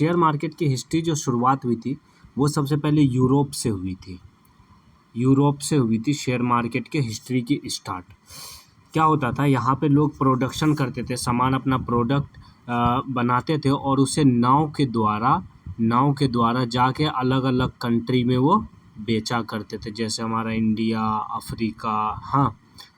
Share market की history जो शुरुआत हुई थी वो सबसे पहले यूरोप से हुई थी। यूरोप से हुई थी शेयर मार्केट के हिस्ट्री की स्टार्ट। क्या होता था, यहाँ पे लोग प्रोडक्शन करते थे, सामान अपना प्रोडक्ट बनाते थे और उसे नाव के द्वारा जाके अलग अलग कंट्री में वो बेचा करते थे। जैसे हमारा इंडिया, अफ्रीका, हाँ,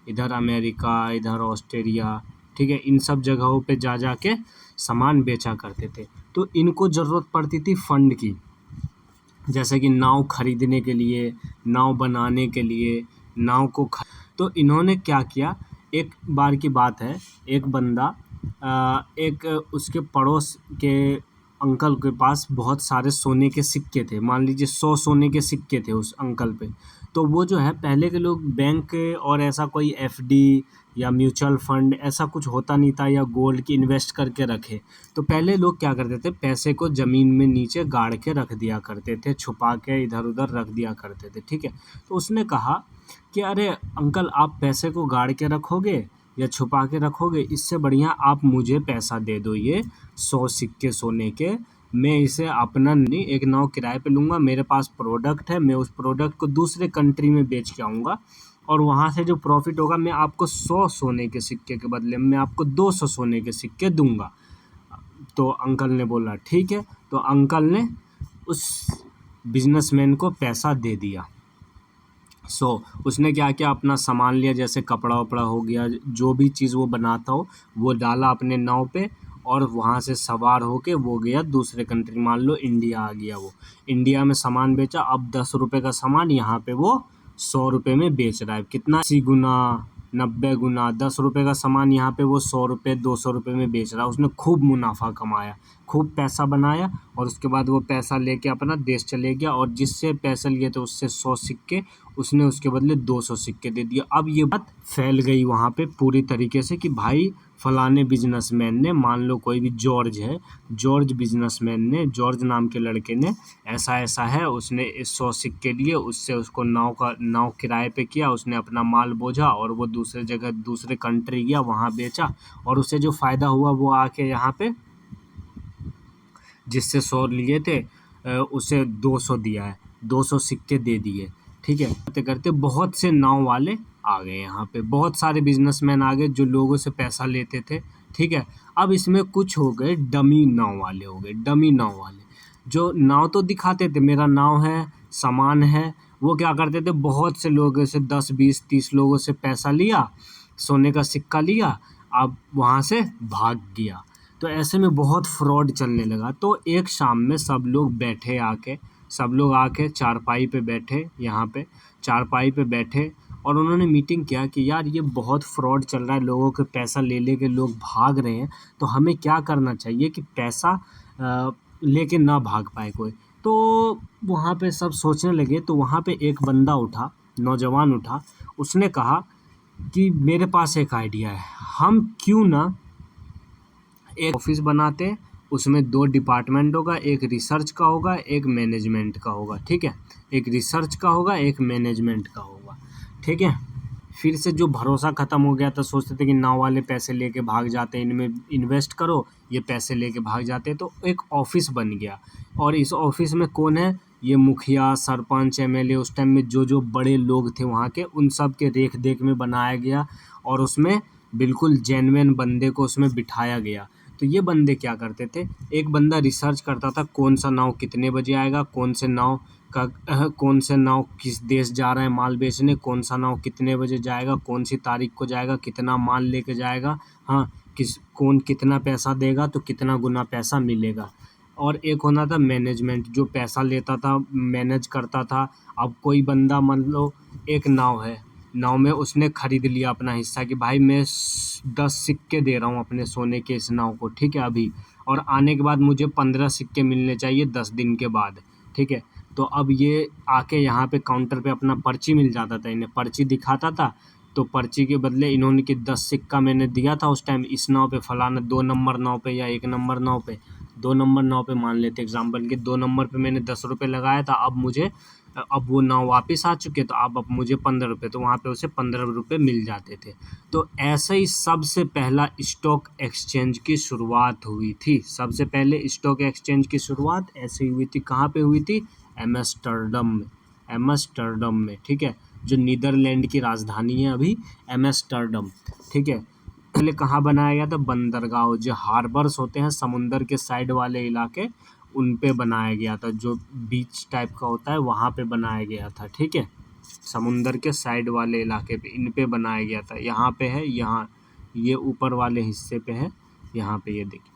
इधर अमेरिका, इधर ऑस्ट्रेलिया, ठीक है, इन सब जगहों पे जा के सामान बेचा करते थे। तो इनको ज़रूरत पड़ती थी फंड की, जैसे कि नाव खरीदने के लिए, नाव बनाने के लिए, नाव को तो इन्होंने क्या किया, एक बार की बात है, एक बंदा एक उसके पड़ोस के अंकल के पास बहुत सारे सोने के सिक्के थे। मान लीजिए 100 सोने के सिक्के थे उस अंकल पे। तो वो जो है, पहले के लोग बैंक और ऐसा कोई एफडी या म्यूचुअल फंड ऐसा कुछ होता नहीं था, या गोल्ड की इन्वेस्ट करके रखे। तो पहले लोग क्या करते थे, पैसे को ज़मीन में नीचे गाड़ के रख दिया करते थे, छुपा के इधर उधर रख दिया करते थे, ठीक है। तो उसने कहा कि अरे अंकल, आप पैसे को गाड़ के रखोगे या छुपा के रखोगे, इससे बढ़िया आप मुझे पैसा दे दो, ये 100 सिक्के सोने के, मैं इसे अपना नहीं, एक नाव किराए पे लूँगा, मेरे पास प्रोडक्ट है, मैं उस प्रोडक्ट को दूसरे कंट्री में बेच के आऊँगा और वहाँ से जो प्रॉफिट होगा मैं आपको 100 सोने के सिक्के के बदले में मैं आपको 200 सोने के सिक्के दूंगा। तो अंकल ने बोला ठीक है। तो अंकल ने उस बिजनेसमैन को पैसा दे दिया। उसने क्या किया, अपना सामान लिया, जैसे कपड़ा वपड़ा हो गया, जो भी चीज़ वो बनाता हो वो डाला अपने नाव पे और वहाँ से सवार होके वो गया दूसरे कंट्री, मान लो इंडिया आ गया। वो इंडिया में सामान बेचा, अब 10 रुपये का सामान यहाँ पे वो 100 रुपये में बेच रहा है। कितना, 80 गुना, 90 गुना। 10 रुपये का सामान यहाँ पे वो 100 रुपये, 200 रुपये में बेच रहा है। उसने खूब मुनाफा कमाया, खूब पैसा बनाया और उसके बाद वो पैसा लेके अपना देश चले गया और जिससे पैसे लिए थे उससे 100 सिक्के उसने उसके बदले 200 सिक्के दे दिए। अब ये बात फैल गई वहाँ पे पूरी तरीके से कि भाई फलाने बिजनेसमैन ने, मान लो कोई भी जॉर्ज है, जॉर्ज बिजनेसमैन ने, जॉर्ज नाम के लड़के ने ऐसा ऐसा है, उसने 100 सिक्के लिए, उससे उसको नाव किराए पे किया, उसने अपना माल बोझा और वो दूसरे जगह दूसरे कंट्री गया, वहाँ बेचा और उसे जो फ़ायदा हुआ वो आके यहाँ पे जिससे 100 लिए थे उसे 200 दिया है, 200 सिक्के दे दिए, ठीक है। करते करते बहुत से नाव वाले आ गए यहाँ पे, बहुत सारे बिजनेसमैन आ गए जो लोगों से पैसा लेते थे, ठीक है। अब इसमें कुछ हो गए डमी नाव वाले, हो गए डमी नाव वाले, जो नाव तो दिखाते थे मेरा नाव है, सामान है, वो क्या करते थे, बहुत से लोगों से 10 20 30 लोगों से पैसा लिया, सोने का सिक्का लिया, अब वहाँ से भाग गया। तो ऐसे में बहुत फ्रॉड चलने लगा। तो एक शाम में सब लोग आके चारपाई पे बैठे, यहाँ पे चारपाई पे बैठे और उन्होंने मीटिंग किया कि यार ये बहुत फ्रॉड चल रहा है, लोगों के पैसा ले लेके लोग भाग रहे हैं, तो हमें क्या करना चाहिए कि पैसा लेके ना भाग पाए कोई। तो वहाँ पे सब सोचने लगे। तो वहाँ पे एक बंदा उठा, नौजवान उठा, उसने कहा कि मेरे पास एक आइडिया है, हम क्यों ना एक ऑफिस बनाते हैं, उसमें 2 डिपार्टमेंट होगा, एक रिसर्च का होगा, एक मैनेजमेंट का होगा, ठीक है। एक रिसर्च का होगा, एक मैनेजमेंट का होगा, ठीक है। फिर से जो भरोसा ख़त्म हो गया था, सोचते थे कि नाव वाले पैसे लेके भाग जाते हैं, इनमें इन्वेस्ट करो, ये पैसे लेके भाग जाते हैं। तो एक ऑफिस बन गया और इस ऑफिस में कौन है, ये मुखिया, सरपंच, एमएलए, उस टाइम में जो बड़े लोग थे वहाँ के, उन सब के देख देख में बनाया गया और उसमें बिल्कुल जेन्युइन बंदे को उसमें बिठाया गया। तो ये बंदे क्या करते थे, एक बंदा रिसर्च करता था कौन सा नाव कितने बजे आएगा, कौन से नाव किस देश जा रहा है माल बेचने, कौन सा नाव कितने बजे जाएगा, कौन सी तारीख को जाएगा, कितना माल लेके जाएगा, हाँ, कौन कितना पैसा देगा तो कितना गुना पैसा मिलेगा। और एक होना था मैनेजमेंट, जो पैसा लेता था, मैनेज करता था। अब कोई बंदा, मान लो एक नाव है, नाव में उसने खरीद लिया अपना हिस्सा कि भाई मैं 10 सिक्के दे रहा हूँ अपने सोने के इस नाव को, ठीक है, अभी, और आने के बाद मुझे 15 सिक्के मिलने चाहिए 10 दिन के बाद, ठीक है। तो अब ये आके यहाँ पे काउंटर पे अपना पर्ची मिल जाता था, इन्हें पर्ची दिखाता था, तो पर्ची के बदले इन्होंने कि 10 सिक्का मैंने दिया था उस टाइम इस नाव पे, फलाना 2 नंबर नाव पे या 1 नंबर नाव पे, 2 नंबर नाव पे मान लेते एग्जाम्पल के, 2 नंबर पे मैंने 10 रुपये लगाया था, अब मुझे अब वो नाव वापस आ चुके, तो अब मुझे 15 रुपये, तो वहाँ पे उसे 15 रुपये मिल जाते थे। तो ऐसे ही सबसे पहला स्टॉक एक्सचेंज की शुरुआत हुई थी। सबसे पहले स्टॉक एक्सचेंज की शुरुआत ऐसे ही हुई थी। कहाँ पे हुई थी? एम्स्टर्डम में। एम्स्टर्डम में, ठीक है, जो नीदरलैंड की राजधानी है अभी, एम्स्टर्डम, ठीक है। पहले कहाँ बनाया गया था? बंदरगाह, जो हार्बर्स होते हैं समुंदर के साइड वाले इलाके, उन पे बनाया गया था। जो बीच टाइप का होता है वहाँ पे बनाया गया था, ठीक है। समुंदर के साइड वाले इलाके पे इन पे बनाया गया था। यहाँ पे है, यहाँ ये ऊपर वाले हिस्से पे है, यहाँ पे ये देखिए,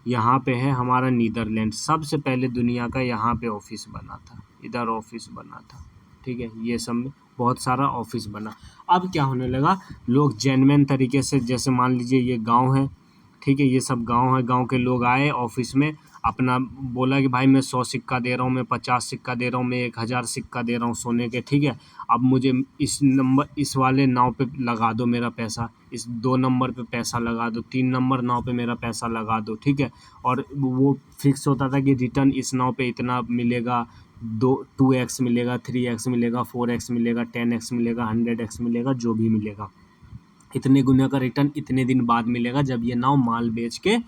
यहाँ पे है हमारा नीदरलैंड। सबसे पहले दुनिया का यहाँ पे ऑफिस बना था, इधर ऑफिस बना था, ठीक है। ये सब में बहुत सारा ऑफिस बना। अब क्या होने लगा, लोग जेन्युइन तरीके से, जैसे मान लीजिए ये गांव है, ठीक है, ये सब गांव है, गांव के लोग आए ऑफिस में, अपना बोला कि भाई मैं 100 सिक्का दे रहा हूँ, मैं 50 सिक्का दे रहा हूँ, मैं 1000 सिक्का दे रहा हूँ सोने के, ठीक है। अब मुझे इस वाले नाव पे लगा दो मेरा पैसा, इस 2 नंबर पे पैसा लगा दो, 3 नंबर नाव पे मेरा पैसा लगा दो, ठीक है। और वो फिक्स होता था कि रिटर्न इस नाव पे इतना मिलेगा, 2x मिलेगा, 3x मिलेगा, 4x मिलेगा, 10x मिलेगा, 100x मिलेगा, जो भी मिलेगा, इतने गुना का रिटर्न इतने दिन बाद मिलेगा जब ये नाव माल बेच के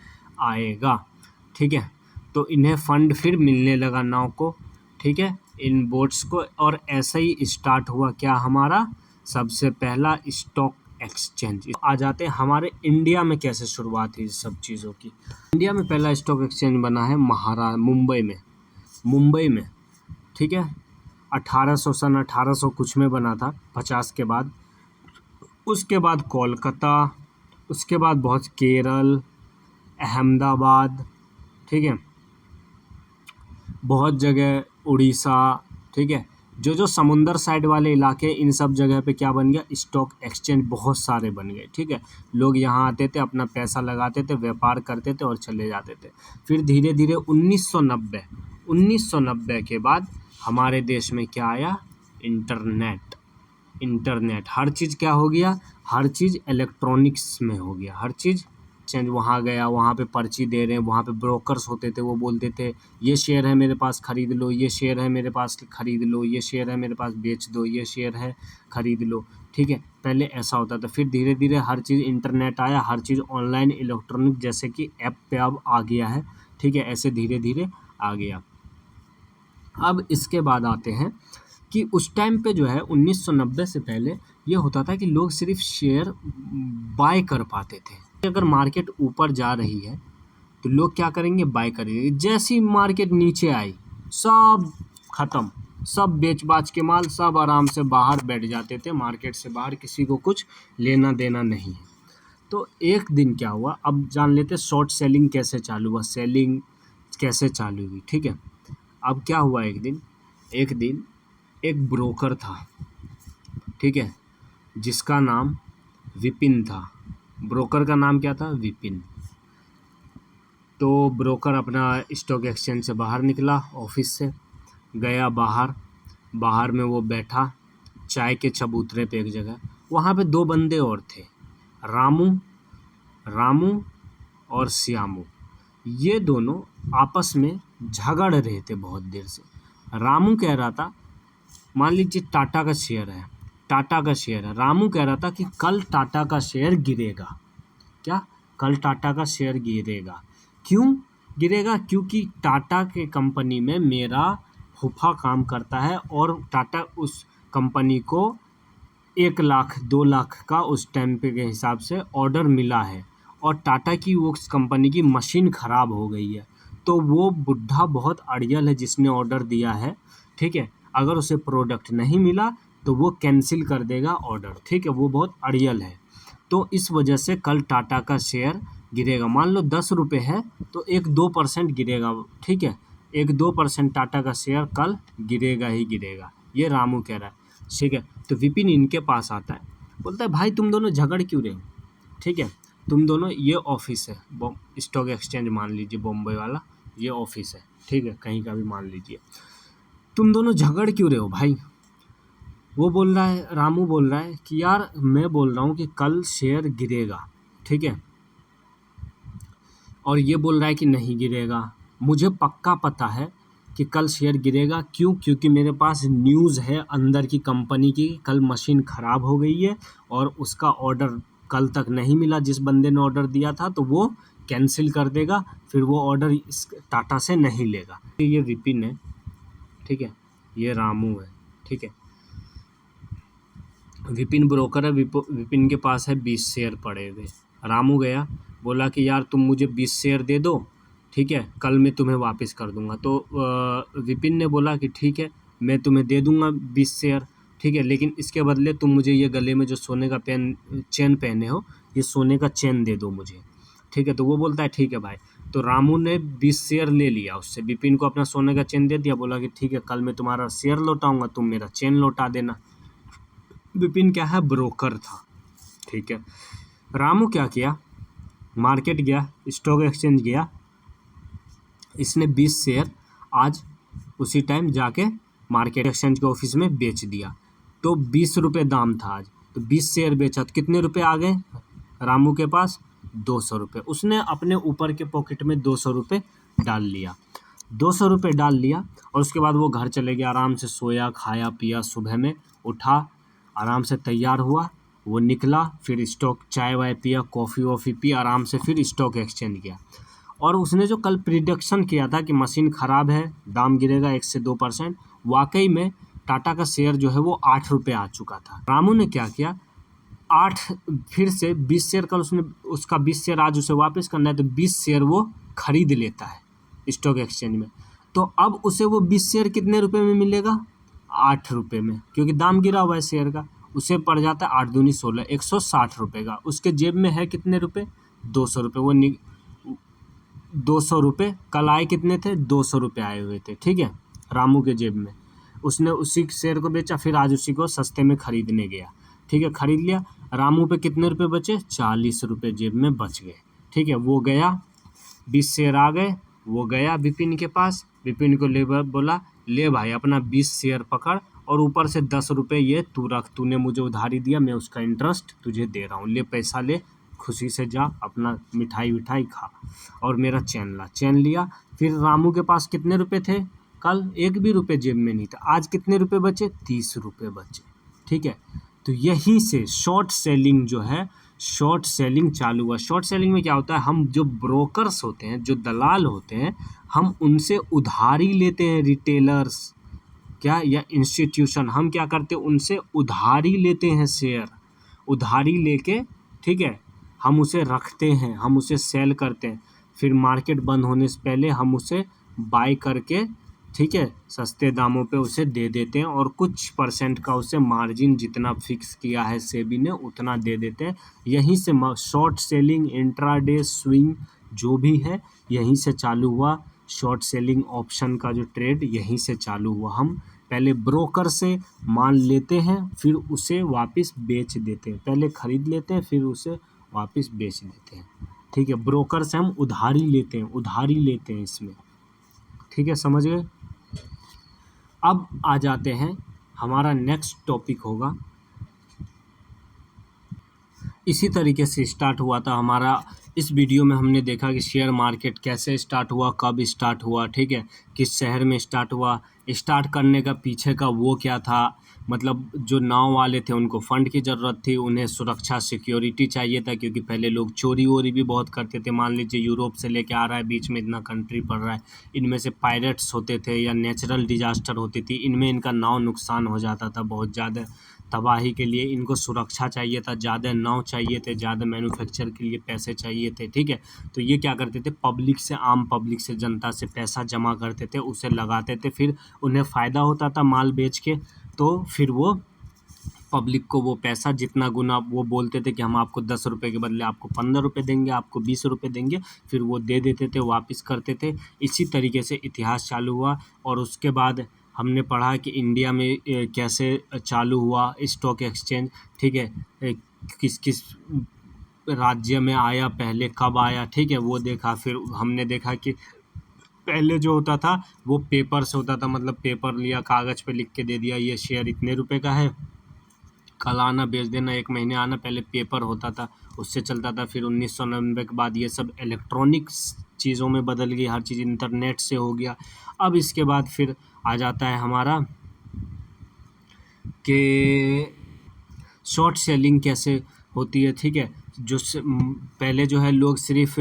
आएगा, ठीक है। तो इन्हें फंड फिर मिलने लगा नाव को, ठीक है, इन बोट्स को। और ऐसा ही स्टार्ट हुआ क्या हमारा सबसे पहला स्टॉक एक्सचेंज। आ जाते हैं हमारे इंडिया में कैसे शुरुआत हुई सब चीज़ों की। इंडिया में पहला स्टॉक एक्सचेंज बना है मुंबई में, ठीक है। 1800 कुछ में बना था, 50 के बाद। उसके बाद कोलकाता, उसके बाद बहुत केरल, अहमदाबाद, ठीक है, बहुत जगह, उड़ीसा, ठीक है, जो समुंदर साइड वाले इलाके, इन सब जगह पे क्या बन गया, स्टॉक एक्सचेंज बहुत सारे बन गए, ठीक है। लोग यहाँ आते थे, अपना पैसा लगाते थे, व्यापार करते थे और चले जाते थे। फिर धीरे धीरे 1990 के बाद हमारे देश में क्या आया? इंटरनेट। हर चीज़ क्या हो गया? हर चीज़ इलेक्ट्रॉनिक्स में हो गया, हर चीज़ चेंज। वहाँ गया, वहाँ पे पर्ची दे रहे हैं, वहाँ पे ब्रोकर्स होते थे, वो बोलते थे ये शेयर है मेरे पास खरीद लो, ये शेयर है मेरे पास खरीद लो, ये शेयर है मेरे पास बेच दो, ये शेयर है खरीद लो, ठीक है। पहले ऐसा होता था। फिर धीरे धीरे हर चीज़ इंटरनेट आया, हर चीज़ ऑनलाइन इलेक्ट्रॉनिक, जैसे कि ऐप पे अब आ गया है, ठीक है। ऐसे धीरे धीरे आ गया। अब इसके बाद आते हैं कि उस टाइम पे जो है 1990 से पहले ये होता था कि लोग सिर्फ शेयर बाय कर पाते थे। अगर मार्केट ऊपर जा रही है तो लोग क्या करेंगे? बाय करेंगे। जैसी मार्केट नीचे आई, सब खत्म, सब बेच बाच के माल, सब आराम से बाहर बैठ जाते थे, मार्केट से बाहर, किसी को कुछ लेना देना नहीं है। तो एक दिन क्या हुआ, अब जान लेते शॉर्ट सेलिंग कैसे चालू हुआ, सेलिंग कैसे चालू हुई, ठीक है। अब क्या हुआ, एक दिन एक ब्रोकर था, ठीक है, जिसका नाम विपिन था। ब्रोकर का नाम क्या था? विपिन। तो ब्रोकर अपना स्टॉक एक्सचेंज से बाहर निकला, ऑफिस से गया बाहर में वो बैठा चाय के चबूतरे पे एक जगह। वहाँ पे 2 बंदे और थे, रामू और श्यामू। ये दोनों आपस में झगड़ रहे थे बहुत देर से। रामू कह रहा था, मान लीजिए टाटा का शेयर है, रामू कह रहा था कि कल टाटा का शेयर गिरेगा। क्या? कल टाटा का शेयर गिरेगा। क्यों गिरेगा? क्योंकि टाटा के कंपनी में मेरा फूफा काम करता है और टाटा उस कंपनी को 1 लाख 2 लाख का उस टाइम पे के हिसाब से ऑर्डर मिला है, और टाटा की उस कंपनी की मशीन ख़राब हो गई है। तो वो बुढ़ा बहुत अड़ियल है जिसने ऑर्डर दिया है, ठीक है। अगर उसे प्रोडक्ट नहीं मिला तो वो कैंसिल कर देगा ऑर्डर, ठीक है। वो बहुत अड़ियल है। तो इस वजह से कल टाटा का शेयर गिरेगा। मान लो 10 रुपये है तो 1-2% गिरेगा, ठीक है। 1-2% टाटा का शेयर कल गिरेगा ही गिरेगा, ये रामू कह रहा है, ठीक है। तो विपिन इनके पास आता है, बोलता है भाई तुम दोनों झगड़ क्यों रहे हो, ठीक है। तुम दोनों, ये ऑफिस है, स्टॉक एक्सचेंज मान लीजिए बॉम्बे वाला, ये ऑफिस है, ठीक है, कहीं का भी मान लीजिए। तुम दोनों झगड़ क्यों रहे हो भाई? वो बोल रहा है, रामू बोल रहा है कि यार मैं बोल रहा हूँ कि कल शेयर गिरेगा, ठीक है, और ये बोल रहा है कि नहीं गिरेगा। मुझे पक्का पता है कि कल शेयर गिरेगा। क्यों? क्योंकि मेरे पास न्यूज़ है अंदर की कंपनी की, कल मशीन ख़राब हो गई है और उसका ऑर्डर कल तक नहीं मिला, जिस बंदे ने ऑर्डर दिया था, तो वो कैंसिल कर देगा, फिर वो ऑर्डर इस टाटा से नहीं लेगा। ये विपिन है, ठीक है, ये रामू है, ठीक है। विपिन ब्रोकर है, विपिन के पास है 20 शेयर पड़े हुए। रामू गया, बोला कि यार तुम मुझे 20 शेयर दे दो, ठीक है, कल मैं तुम्हें वापस कर दूंगा। तो विपिन ने बोला कि ठीक है, मैं तुम्हें दे दूंगा 20 शेयर, ठीक है, लेकिन इसके बदले तुम मुझे ये गले में जो सोने का चेन पहने हो, ये सोने का चेन दे दो मुझे, ठीक है। तो वो बोलता है ठीक है भाई। तो रामू ने 20 शेयर ले लिया उससे, विपिन को अपना सोने का चेन दे दिया, बोला कि ठीक है, कल मैं तुम्हारा शेयर लौटाऊंगा, तुम मेरा चेन लौटा देना। विपिन क्या है, ब्रोकर था, ठीक है। रामू क्या किया, मार्केट गया, स्टॉक एक्सचेंज गया, इसने 20 शेयर आज उसी टाइम जाके मार्केट एक्सचेंज के ऑफिस में बेच दिया। तो 20 रुपये दाम था आज, तो 20 शेयर बेचा, तो कितने रुपए आ गए रामू के पास? 200 रुपये। उसने अपने ऊपर के पॉकेट में 200 रुपये डाल लिया, 200 रुपये डाल लिया, और उसके बाद वो घर चले गया, आराम से सोया, खाया पिया, सुबह में उठा, आराम से तैयार हुआ, वो निकला, फिर स्टॉक चाय वाय पिया, कॉफ़ी वॉफ़ी पी, आराम से फिर स्टॉक एक्सचेंज गया। और उसने जो कल प्रिडिक्शन किया था कि मशीन ख़राब है, दाम गिरेगा 1 से 2%, वाकई में टाटा का शेयर जो है वो 8 रुपये आ चुका था। रामू ने क्या किया, 8 फिर से 20 शेयर कल उसने, उसका 20 शेयर आज उसे वापस करना है, तो 20 शेयर वो खरीद लेता है स्टॉक एक्सचेंज में। तो अब उसे वो 20 शेयर कितने रुपए में मिलेगा? 8 रुपये में, क्योंकि दाम गिरा हुआ है शेयर का। उसे पड़ जाता है 8 दूनी 16, 160 रुपये का। उसके जेब में है कितने रुपए? 200 रुपये। वो 200 रुपये कल आए कितने थे? 200 रुपये आए हुए थे, ठीक है, रामू के जेब में। उसने उसी शेयर को बेचा, फिर आज उसी को सस्ते में खरीदने गया, ठीक है, खरीद लिया। रामू पे कितने रुपए बचे? 40 रुपये जेब में बच गए, ठीक है। वो गया, 20 शेयर आ गए, वो गया विपिन के पास, विपिन को ले बोला, ले भाई अपना 20 शेयर पकड़, और ऊपर से 10 रुपये ये तू रख, तूने मुझे उधारी दिया, मैं उसका इंटरेस्ट तुझे दे रहा हूँ, ले पैसा ले, खुशी से जा अपना मिठाई विठाई खा, और मेरा चैन ला। चैन लिया। फिर रामू के पास कितने रुपए थे? कल एक भी रुपये जेब में नहीं था। आज कितने रुपए बचे? 30 रुपये बचे, ठीक है। तो यहीं से शॉर्ट सेलिंग जो है, शॉर्ट सेलिंग चालू हुआ। शॉर्ट सेलिंग में क्या होता है, हम जो ब्रोकर्स होते हैं, जो दलाल होते हैं, हम उनसे उधारी लेते हैं, रिटेलर्स क्या या इंस्टीट्यूशन, हम क्या करते हैं, उनसे उधारी लेते हैं शेयर, उधारी लेके, ठीक है, हम उसे रखते हैं, हम उसे सेल करते हैं, फिर मार्केट बंद होने से पहले हम उसे बाय करके, ठीक है, सस्ते दामों पे उसे दे देते हैं, और कुछ परसेंट का उसे मार्जिन जितना फिक्स किया है सेबी ने उतना दे देते हैं। यहीं से शॉर्ट सेलिंग, इंट्राडे, स्विंग जो भी है, यहीं से चालू हुआ। शॉर्ट सेलिंग ऑप्शन का जो ट्रेड यहीं से चालू हुआ। हम पहले ब्रोकर से माल लेते हैं, फिर उसे वापस बेच देते हैं, पहले खरीद लेते हैं, फिर उसे वापस बेच देते हैं, ठीक है। ब्रोकर से हम उधारी लेते हैं, उधारी लेते हैं इसमें, ठीक है, समझ गए। अब आ जाते हैं, हमारा नेक्स्ट टॉपिक होगा, इसी तरीके से स्टार्ट हुआ था हमारा। इस वीडियो में हमने देखा कि शेयर मार्केट कैसे स्टार्ट हुआ, कब स्टार्ट हुआ, ठीक है, किस शहर में स्टार्ट हुआ, स्टार्ट करने का पीछे का वो क्या था, मतलब जो नाव वाले थे उनको फ़ंड की ज़रूरत थी, उन्हें सुरक्षा सिक्योरिटी चाहिए था, क्योंकि पहले लोग चोरी वोरी भी बहुत करते थे। मान लीजिए यूरोप से लेके आ रहा है, बीच में इतना कंट्री पड़ रहा है, इनमें से पायरेट्स होते थे या नेचुरल डिजास्टर होती थी, इनमें इनका नाव नुकसान हो जाता था बहुत ज़्यादा। तबाही के लिए इनको सुरक्षा चाहिए था, ज़्यादा नाव चाहिए थे, ज़्यादा मैन्युफैक्चर के लिए पैसे चाहिए थे, ठीक है। तो ये क्या करते थे, पब्लिक से, आम पब्लिक से, जनता से पैसा जमा करते थे, उसे लगाते थे, फिर उन्हें फ़ायदा होता था माल बेच के, तो फिर वो पब्लिक को वो पैसा जितना गुना, वो बोलते थे कि हम आपको 10 रुपये के बदले आपको 15 रुपये देंगे, आपको 20 रुपये देंगे, फिर वो दे देते थे, वापस करते थे। इसी तरीके से इतिहास चालू हुआ। और उसके बाद हमने पढ़ा कि इंडिया में कैसे चालू हुआ स्टॉक एक्सचेंज, ठीक है, किस किस राज्य में आया पहले, कब आया, ठीक है, वो देखा। फिर हमने देखा कि पहले जो होता था वो पेपर से होता था, मतलब पेपर लिया, कागज़ पे लिख के दे दिया ये शेयर इतने रुपए का है, कल आना बेच देना, 1 महीने आना, पहले पेपर होता था, उससे चलता था। फिर 1990 के बाद ये सब इलेक्ट्रॉनिक्स चीज़ों में बदल गई, हर चीज़ इंटरनेट से हो गया। अब इसके बाद फिर आ जाता है हमारा कि शॉर्ट सेलिंग कैसे होती है, ठीक है। पहले जो है लोग सिर्फ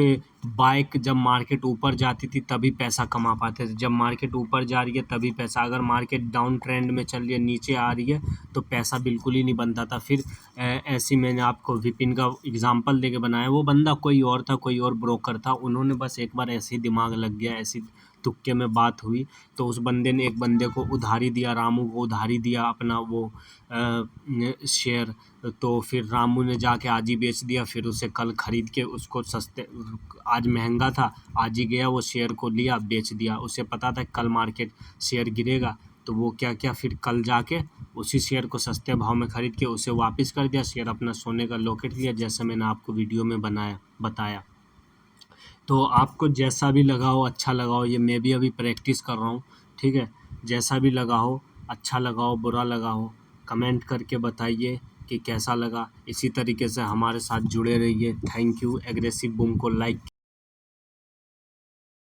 बाइक, जब मार्केट ऊपर जाती थी तभी पैसा कमा पाते थे। जब मार्केट ऊपर जा रही है तभी पैसा, अगर मार्केट डाउन ट्रेंड में चल रही है, नीचे आ रही है, तो पैसा बिल्कुल ही नहीं बनता था। फिर ऐसी मैंने आपको विपिन का एग्जांपल देके बनाया। वो बंदा कोई और था, कोई और ब्रोकर था, उन्होंने बस एक बार ऐसे ही दिमाग लग गया, ऐसी तुक्के में बात हुई, तो उस बंदे ने एक बंदे को उधारी दिया, रामू को उधारी दिया अपना वो शेयर। तो फिर रामू ने जाके आज ही बेच दिया, फिर उसे कल खरीद के उसको सस्ते, आज महंगा था, आज ही गया वो शेयर को लिया, बेच दिया। उसे पता था कल मार्केट शेयर गिरेगा, तो वो क्या किया, फिर कल जाके उसी शेयर को सस्ते भाव में खरीद के उसे वापस कर दिया शेयर, अपना सोने का लॉकेट लिया, जैसे मैंने आपको वीडियो में बताया। तो आपको जैसा भी लगा हो, अच्छा लगा हो, ये मैं भी अभी प्रैक्टिस कर रहा हूँ, ठीक है। जैसा भी लगा हो, अच्छा लगा हो, बुरा लगा हो, कमेंट करके बताइए कि कैसा लगा। इसी तरीके से हमारे साथ जुड़े रहिए। Thank you. एग्रेसिव बूम को लाइक